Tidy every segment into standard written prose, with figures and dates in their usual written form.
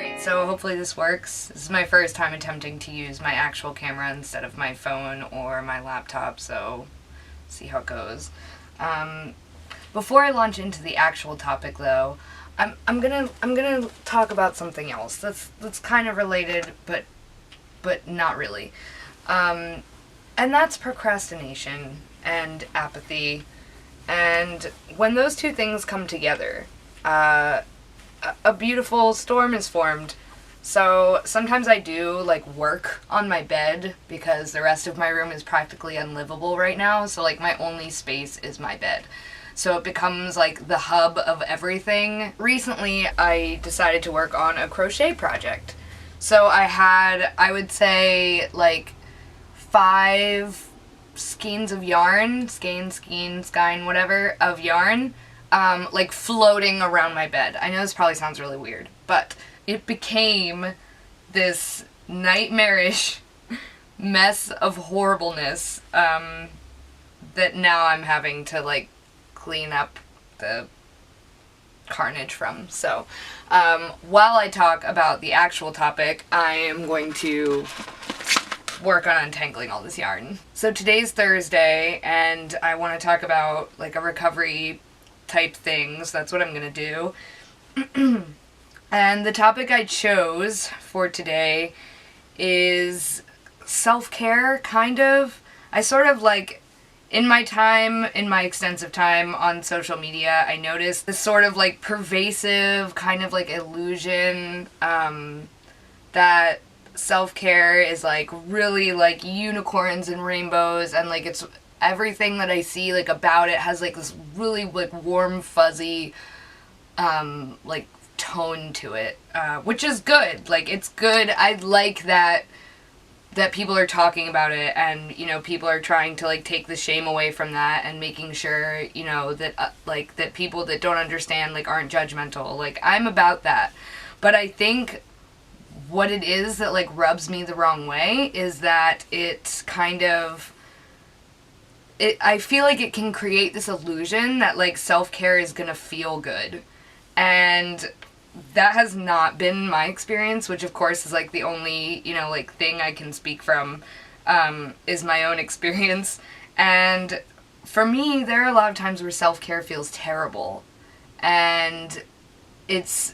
Alright, so hopefully this works. This is my first time attempting to use my actual camera instead of my phone or my laptop, so see how it goes. Before I launch into the actual topic though, I'm gonna talk about something else that's kind of related but not really. And that's procrastination and apathy. And when those two things come together, a beautiful storm is formed. So sometimes I do like work on my bed because the rest of my room is practically unlivable right now, so like my only space is my bed. So it becomes like the hub of everything. Recently I decided to work on a crochet project. So I had, I would say, like 5 skeins of yarn, skein, whatever, of yarn, like floating around my bed. I know this probably sounds really weird, but it became this nightmarish mess of horribleness, that now I'm having to, like, clean up the carnage from. So, while I talk about the actual topic, I am going to work on untangling all this yarn. So today's Thursday, and I want to talk about, like, a recovery type things. That's what I'm gonna do. And the topic I chose for today is self-care, kind of. I sort of, like, in my extensive time on social media, I noticed this sort of, like, pervasive kind of, like, illusion, that self-care is, like, really, like, unicorns and rainbows, and, like, it's everything that I see, like, about it has, like, this really, like, warm, fuzzy, like, tone to it, which is good. Like, it's good. I like that people are talking about it, and, you know, people are trying to, like, take the shame away from that, and making sure, you know, that, like, that people that don't understand, like, aren't judgmental. Like, I'm about that. But I think what it is that, like, rubs me the wrong way is that it's kind of, I feel like it can create this illusion that, like, self-care is gonna feel good. And that has not been my experience, which of course is, like, the only, you know, like, thing I can speak from, is my own experience. And for me, there are a lot of times where self-care feels terrible. And it's,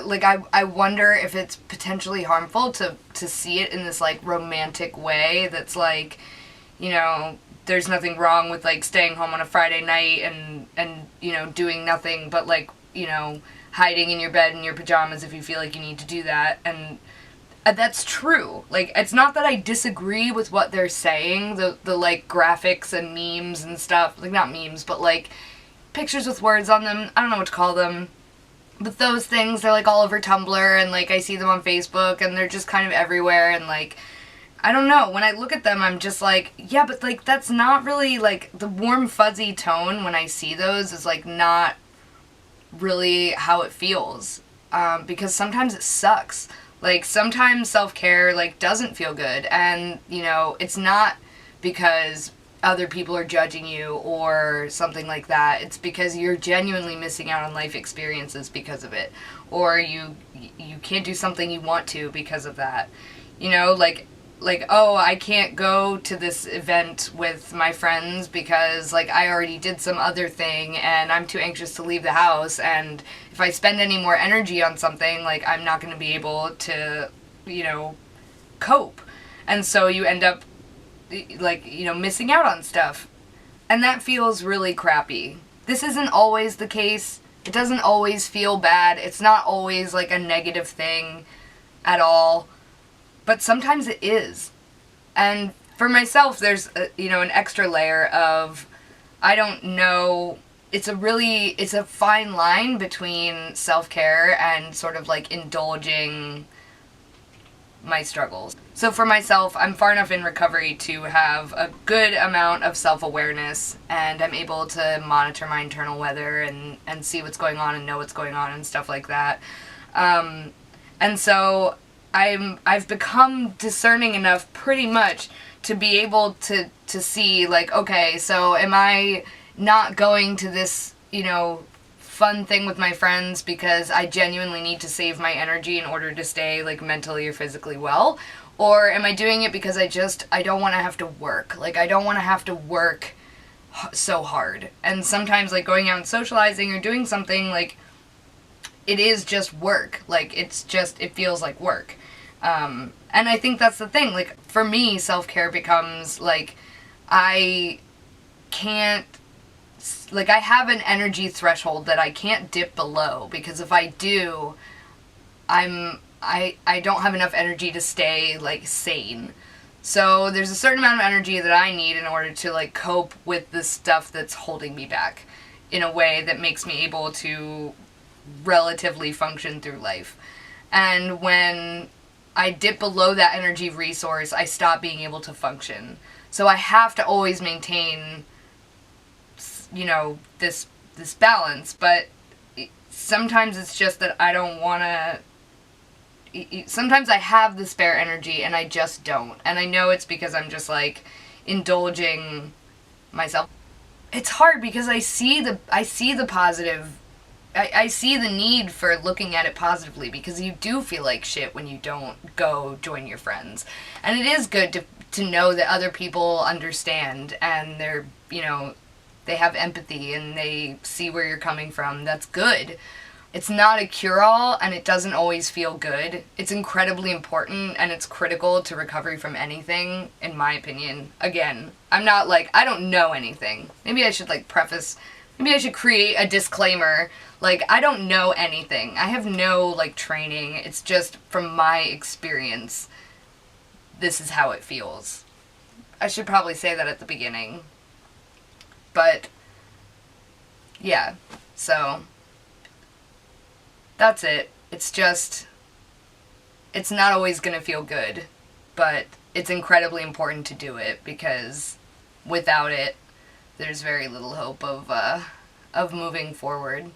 like, I wonder if it's potentially harmful to see it in this, like, romantic way that's, like, you know, there's nothing wrong with, like, staying home on a Friday night and, you know, doing nothing but, like, you know, hiding in your bed in your pajamas if you feel like you need to do that. And that's true. Like, it's not that I disagree with what they're saying, the like, graphics and memes and stuff. Like, not memes, but, like, pictures with words on them. I don't know what to call them. But those things, they're, like, all over Tumblr, and, like, I see them on Facebook, and they're just kind of everywhere, and, like, I don't know, when I look at them, I'm just like, yeah, but, like, that's not really, like, the warm, fuzzy tone when I see those is, like, not really how it feels, because sometimes it sucks. Like, sometimes self-care, like, doesn't feel good, and, you know, it's not because other people are judging you or something like that. It's because you're genuinely missing out on life experiences because of it, or you can't do something you want to because of that. You know, like, oh, I can't go to this event with my friends because, like, I already did some other thing and I'm too anxious to leave the house, and if I spend any more energy on something, like, I'm not going to be able to, you know, cope. And so you end up, like, you know, missing out on stuff. And that feels really crappy. This isn't always the case. It doesn't always feel bad. It's not always, like, a negative thing at all. But sometimes it is. And for myself, there's, you know, an extra layer of, I don't know, it's a fine line between self-care and sort of, like, indulging my struggles. So for myself, I'm far enough in recovery to have a good amount of self-awareness, and I'm able to monitor my internal weather and see what's going on and know what's going on and stuff like that. And so I've become discerning enough pretty much to be able to see, like, okay, so am I not going to this, you know, fun thing with my friends because I genuinely need to save my energy in order to stay, like, mentally or physically well? Or am I doing it because I don't want to have to work? Like, I don't want to have to work so hard. And sometimes, like, going out and socializing or doing something, like, it is just work. Like, it feels like work. And I think that's the thing. Like, for me, self-care becomes, like, I can't, like, I have an energy threshold that I can't dip below, because if I do, I don't have enough energy to stay, like, sane. So there's a certain amount of energy that I need in order to, like, cope with the stuff that's holding me back in a way that makes me able to relatively function through life. And when I dip below that energy resource, I stop being able to function. So I have to always maintain, you know, this balance, but sometimes it's just that I don't want to. Sometimes I have the spare energy and I just don't. And I know it's because I'm just, like, indulging myself. It's hard because I see the positive. I see the need for looking at it positively, because you do feel like shit when you don't go join your friends. And it is good to know that other people understand and they're, you know, they have empathy and they see where you're coming from. That's good. It's not a cure-all, and it doesn't always feel good. It's incredibly important, and it's critical to recovery from anything, in my opinion. Again, I'm not, like, I don't know anything. Maybe I should, like, maybe I should create a disclaimer. Like, I don't know anything. I have no, like, training. It's just, from my experience, this is how it feels. I should probably say that at the beginning. But, yeah, so that's it. It's just, it's not always gonna feel good, but it's incredibly important to do it, because without it, there's very little hope of moving forward.